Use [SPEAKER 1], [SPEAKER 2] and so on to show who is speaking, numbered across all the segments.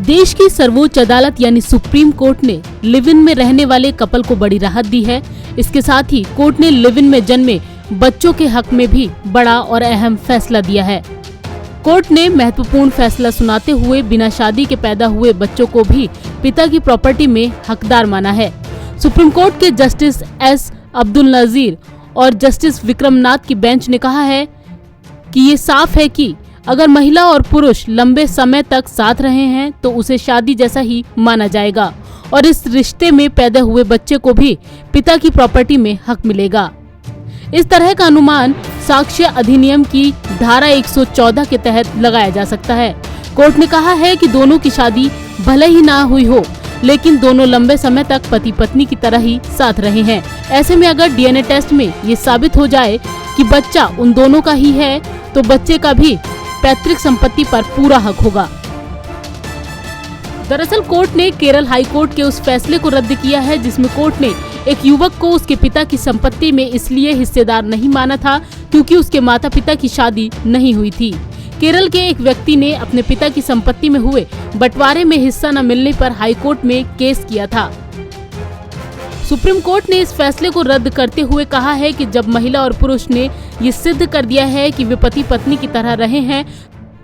[SPEAKER 1] देश की सर्वोच्च अदालत यानी सुप्रीम कोर्ट ने लिव इन में रहने वाले कपल को बड़ी राहत दी है। इसके साथ ही कोर्ट ने लिव इन में जन्मे बच्चों के हक में भी बड़ा और अहम फैसला दिया है। कोर्ट ने महत्वपूर्ण फैसला सुनाते हुए बिना शादी के पैदा हुए बच्चों को भी पिता की प्रॉपर्टी में हकदार माना है। सुप्रीम कोर्ट के जस्टिस एस अब्दुल नजीर और जस्टिस विक्रमनाथ की बेंच ने कहा है कि ये साफ है कि अगर महिला और पुरुष लंबे समय तक साथ रहे हैं तो उसे शादी जैसा ही माना जाएगा और इस रिश्ते में पैदा हुए बच्चे को भी पिता की प्रॉपर्टी में हक मिलेगा। इस तरह का अनुमान साक्ष्य अधिनियम की धारा 114 के तहत लगाया जा सकता है। कोर्ट ने कहा है कि दोनों की शादी भले ही ना हुई हो, लेकिन दोनों लंबे समय तक पति पत्नी की तरह ही साथ रहे हैं। ऐसे में अगर डीएनए टेस्ट में ये साबित हो जाए कि बच्चा उन दोनों का ही है, तो बच्चे का भी पैतृक संपत्ति पर पूरा हक होगा। दरअसल कोर्ट ने केरल हाई कोर्ट के उस फैसले को रद्द किया है जिसमें कोर्ट ने एक युवक को उसके पिता की संपत्ति में इसलिए हिस्सेदार नहीं माना था क्योंकि उसके माता पिता की शादी नहीं हुई थी। केरल के एक व्यक्ति ने अपने पिता की संपत्ति में हुए बंटवारे में हिस्सा न मिलने पर हाई कोर्ट में केस किया था। सुप्रीम कोर्ट ने इस फैसले को रद्द करते हुए कहा है कि जब महिला और पुरुष ने ये सिद्ध कर दिया है कि वे पति पत्नी की तरह रहे हैं,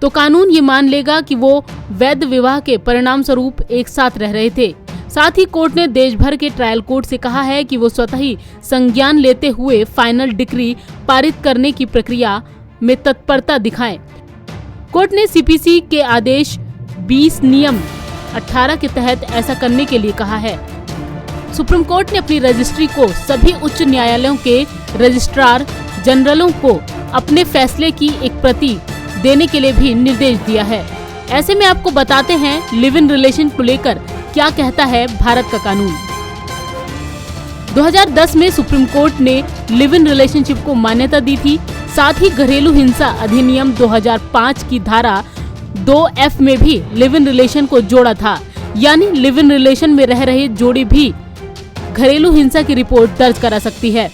[SPEAKER 1] तो कानून ये मान लेगा कि वो वैध विवाह के परिणाम स्वरूप एक साथ रह रहे थे। साथ ही कोर्ट ने देश भर के ट्रायल कोर्ट से कहा है कि वो स्वतः ही संज्ञान लेते हुए फाइनल डिक्री पारित करने की प्रक्रिया में तत्परता दिखाएं। कोर्ट ने सीपीसी के आदेश 20 नियम 18 के तहत ऐसा करने के लिए कहा है। सुप्रीम कोर्ट ने अपनी रजिस्ट्री को सभी उच्च न्यायालयों के रजिस्ट्रार जनरलों को अपने फैसले की एक प्रति देने के लिए भी निर्देश दिया है। ऐसे में आपको बताते हैं लिव इन रिलेशन को लेकर क्या कहता है भारत का कानून। 2010 में सुप्रीम कोर्ट ने लिव इन रिलेशनशिप को मान्यता दी थी। साथ ही घरेलू हिंसा अधिनियम 2005 की धारा 2F में भी लिव इन रिलेशन को जोड़ा था, यानी लिव इन रिलेशन में रह रहे जोड़ी भी घरेलू हिंसा की रिपोर्ट दर्ज करा सकती है।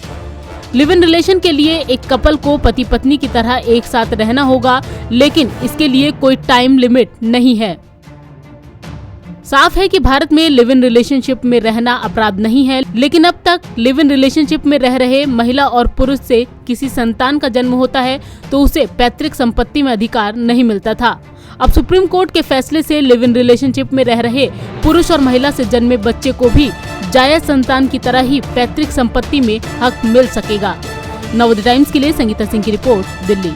[SPEAKER 1] लिव इन रिलेशन के लिए एक कपल को पति पत्नी की तरह एक साथ रहना होगा, लेकिन इसके लिए कोई टाइम लिमिट नहीं है। साफ है कि भारत में लिव इन रिलेशनशिप में रहना अपराध नहीं है, लेकिन अब तक लिव इन रिलेशनशिप में रह रहे महिला और पुरुष से किसी संतान का जन्म होता है तो उसे पैतृक संपत्ति में अधिकार नहीं मिलता था। अब सुप्रीम कोर्ट के फैसले से लिव इन रिलेशनशिप में रह रहे पुरुष और महिला से जन्मे बच्चे को भी जायज संतान की तरह ही पैतृक संपत्ति में हक मिल सकेगा। नवोदय टाइम्स के लिए संगीता सिंह की रिपोर्ट, दिल्ली।